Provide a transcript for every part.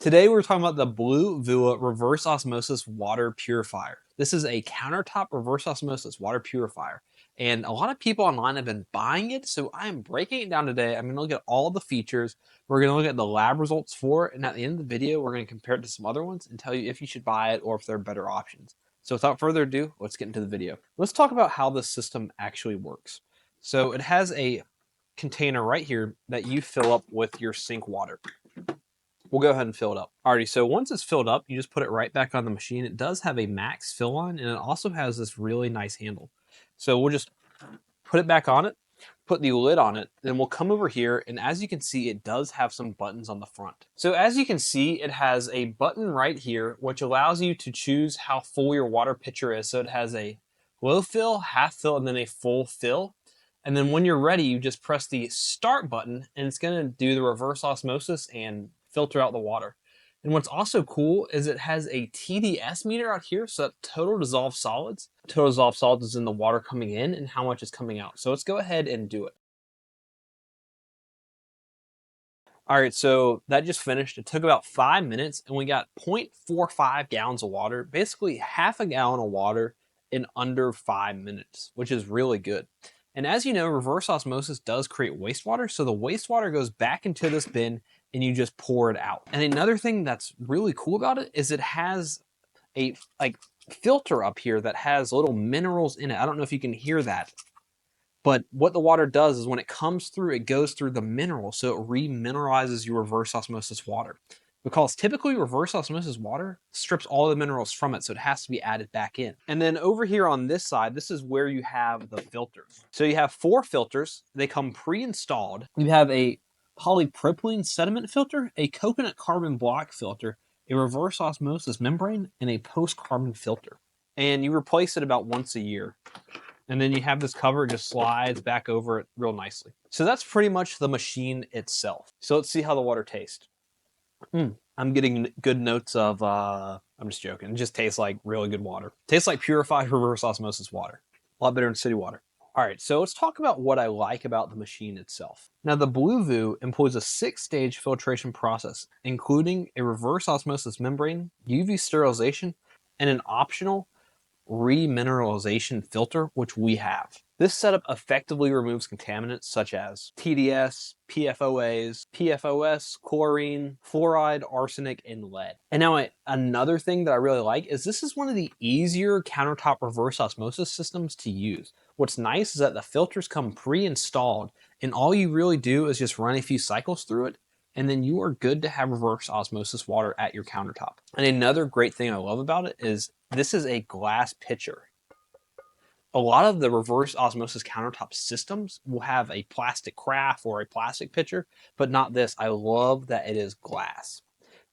Today we're talking about the Bluevue reverse osmosis water purifier. This is a countertop reverse osmosis water purifier. And a lot of people online have been buying it, so I am breaking it down today. I'm going to look at all the features. We're going to look at the lab results for it, and at the end of the video, we're going to compare it to some other ones and tell you if you should buy it or if there are better options. So without further ado, let's get into the video. Let's talk about how this system actually works. So it has a container right here that you fill up with your sink water. We'll go ahead and fill it up. Alrighty, so once it's filled up, you just put it right back on the machine. It does have a max fill on, and it also has this really nice handle. So we'll just put it back on it, put the lid on it, then we'll come over here, and as you can see, it does have some buttons on the front. So as you can see, it has a button right here, which allows you to choose how full your water pitcher is. So it has a low fill, half fill, and then a full fill. And then when you're ready, you just press the start button, and it's gonna do the reverse osmosis and filter out the water. And what's also cool is it has a TDS meter out here, so that total dissolved solids. Total dissolved solids is in the water coming in and how much is coming out. So let's go ahead and do it. All right, so that just finished. It took about 5 minutes and we got 0.45 gallons of water, basically half a gallon of water in under 5 minutes, which is really good. And as you know, reverse osmosis does create wastewater. So the wastewater goes back into this bin and you just pour it out. And another thing that's really cool about it is it has a filter up here that has little minerals in it. I don't know if you can hear that, but what the water does is when it comes through, it goes through the mineral, so it remineralizes your reverse osmosis water. Because typically reverse osmosis water strips all the minerals from it, so it has to be added back in. And then over here on this side, this is where you have the filters. So you have 4 filters. They come pre-installed. You have a polypropylene sediment filter, a coconut carbon block filter, a reverse osmosis membrane, and a post-carbon filter. And you replace it about once a year. And then you have this cover, it just slides back over it real nicely. So that's pretty much the machine itself. So let's see how the water tastes. I'm getting good notes of, I'm just joking. It just tastes like really good water. Tastes like purified reverse osmosis water. A lot better than city water. All right, so let's talk about what I like about the machine itself. Now, the Bluevue employs a 6-stage filtration process, including a reverse osmosis membrane, UV sterilization, and an optional remineralization filter, which we have. This setup effectively removes contaminants such as TDS, PFOAs, PFOS, chlorine, fluoride, arsenic, and lead. And now another thing that I really like is this is one of the easier countertop reverse osmosis systems to use. What's nice is that the filters come pre-installed and all you really do is just run a few cycles through it and then you are good to have reverse osmosis water at your countertop. And another great thing I love about it is this is a glass pitcher. A lot of the reverse osmosis countertop systems will have a plastic carafe or a plastic pitcher, but not this. I love that it is glass.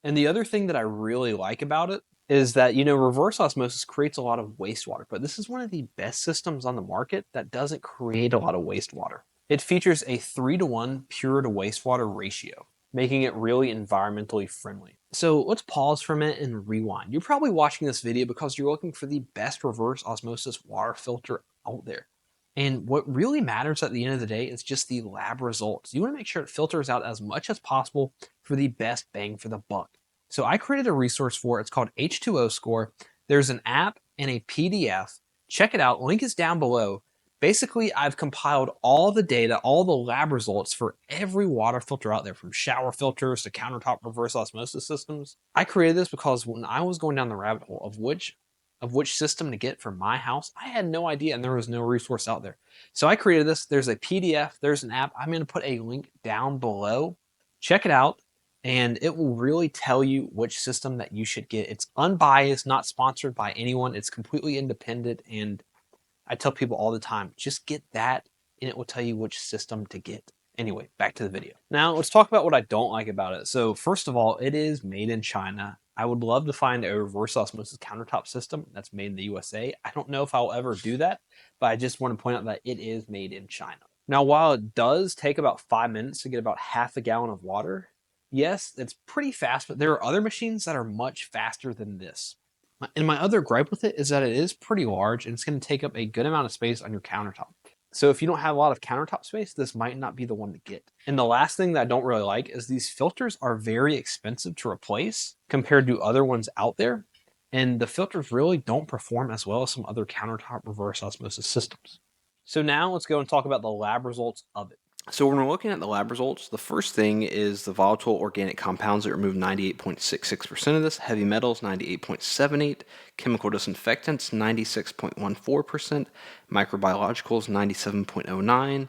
And the other thing that I really like about it is that, you know, reverse osmosis creates a lot of wastewater, but this is one of the best systems on the market that doesn't create a lot of wastewater. It features a 3-to-1 pure to wastewater ratio, making it really environmentally friendly. So let's pause for a minute and rewind. You're probably watching this video because you're looking for the best reverse osmosis water filter out there. And what really matters at the end of the day is just the lab results. You want to make sure it filters out as much as possible for the best bang for the buck. So I created a resource for it. It's called H2O Score. There's an app and a PDF. Check it out. Link is down below. Basically, I've compiled all the data, all the lab results for every water filter out there, from shower filters to countertop reverse osmosis systems. I created this because when I was going down the rabbit hole of which system to get for my house, I had no idea and there was no resource out there. So I created this. There's a PDF, there's an app. I'm going to put a link down below. Check it out and it will really tell you which system that you should get. It's unbiased, not sponsored by anyone. It's completely independent, and I tell people all the time, just get that and it will tell you which system to get. Anyway, back to the video. Now let's talk about what I don't like about it. So first of all, it is made in China. I would love to find a reverse osmosis countertop system that's made in the USA. I don't know if I'll ever do that, but I just want to point out that it is made in China. Now, while it does take about 5 minutes to get about half a gallon of water, yes, it's pretty fast, but there are other machines that are much faster than this. And my other gripe with it is that it is pretty large and it's going to take up a good amount of space on your countertop. So if you don't have a lot of countertop space, this might not be the one to get. And the last thing that I don't really like is these filters are very expensive to replace compared to other ones out there. And the filters really don't perform as well as some other countertop reverse osmosis systems. So now let's go and talk about the lab results of it. So when we're looking at the lab results, the first thing is the volatile organic compounds that remove 98.66% of this, heavy metals 98.78, chemical disinfectants 96.14%, microbiologicals 97.09,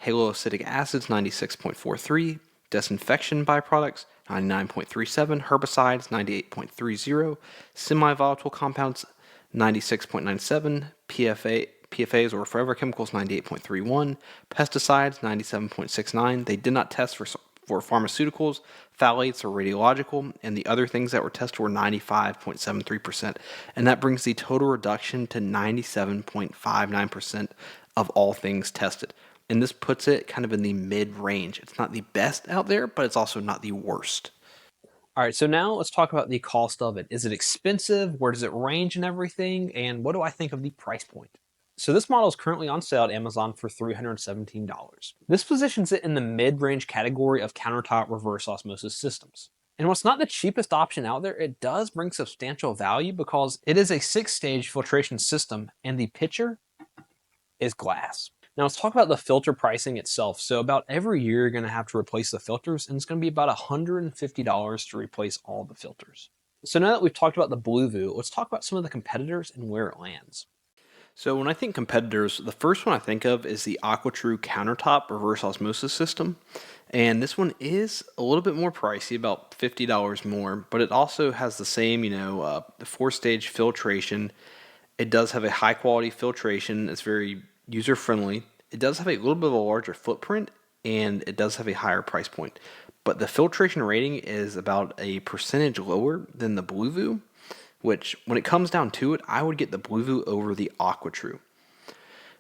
haloacidic acids 96.43, disinfection byproducts 99.37, herbicides 98.30, semi-volatile compounds 96.97, PFAs or forever chemicals 98.31, pesticides 97.69. They did not test for pharmaceuticals, phthalates, or radiological, and the other things that were tested were 95.73%. And that brings the total reduction to 97.59% of all things tested. And this puts it kind of in the mid-range. It's not the best out there, but it's also not the worst. All right, so now let's talk about the cost of it. Is it expensive? Where does it range and everything? And what do I think of the price point? So this model is currently on sale at Amazon for $317. This positions it in the mid-range category of countertop reverse osmosis systems. And what's not the cheapest option out there, it does bring substantial value because it is a 6-stage filtration system and the pitcher is glass. Now let's talk about the filter pricing itself. So about every year you're going to have to replace the filters, and it's going to be about $150 to replace all the filters. So now that we've talked about the Bluevue, let's talk about some of the competitors and where it lands. So when I think competitors, the first one I think of is the AquaTrue countertop reverse osmosis system. And this one is a little bit more pricey, about $50 more, but it also has the same, the 4-stage filtration. It does have a high quality filtration. It's very user friendly. It does have a little bit of a larger footprint, and it does have a higher price point. But the filtration rating is about a percentage lower than the Bluevue, which when it comes down to it, I would get the Bluevue over the AquaTrue.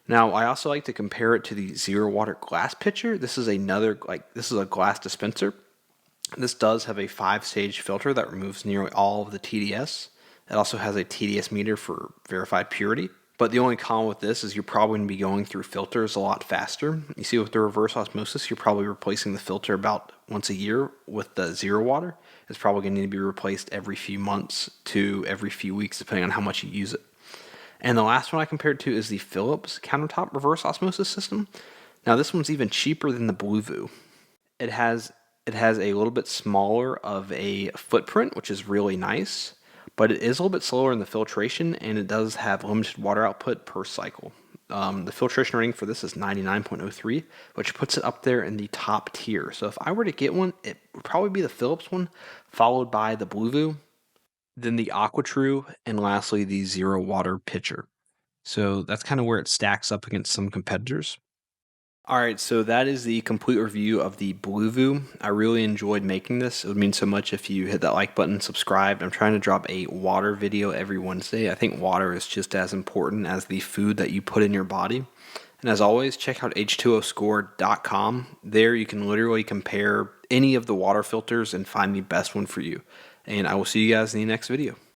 Now, I also like to compare it to the zero water glass pitcher. This is a glass dispenser. This does have a 5-stage filter that removes nearly all of the TDS. It also has a TDS meter for verified purity. But the only con with this is you're probably going to be going through filters a lot faster. You see, with the reverse osmosis, you're probably replacing the filter about once a year. With the zero water, it's probably going to need to be replaced every few months to every few weeks, depending on how much you use it. And the last one I compared to is the Philips countertop reverse osmosis system. Now, this one's even cheaper than the Bluevue. It has a little bit smaller of a footprint, which is really nice. But it is a little bit slower in the filtration, and it does have limited water output per cycle. The filtration rating for this is 99.03, which puts it up there in the top tier. So if I were to get one, it would probably be the Philips one, followed by the Bluevue, then the AquaTrue, and lastly the zero water pitcher. So that's kind of where it stacks up against some competitors. All right, so that is the complete review of the Bluevue. I really enjoyed making this. It would mean so much if you hit that like button, subscribe. I'm trying to drop a water video every Wednesday. I think water is just as important as the food that you put in your body. And as always, check out h2oscore.com. There you can literally compare any of the water filters and find the best one for you. And I will see you guys in the next video.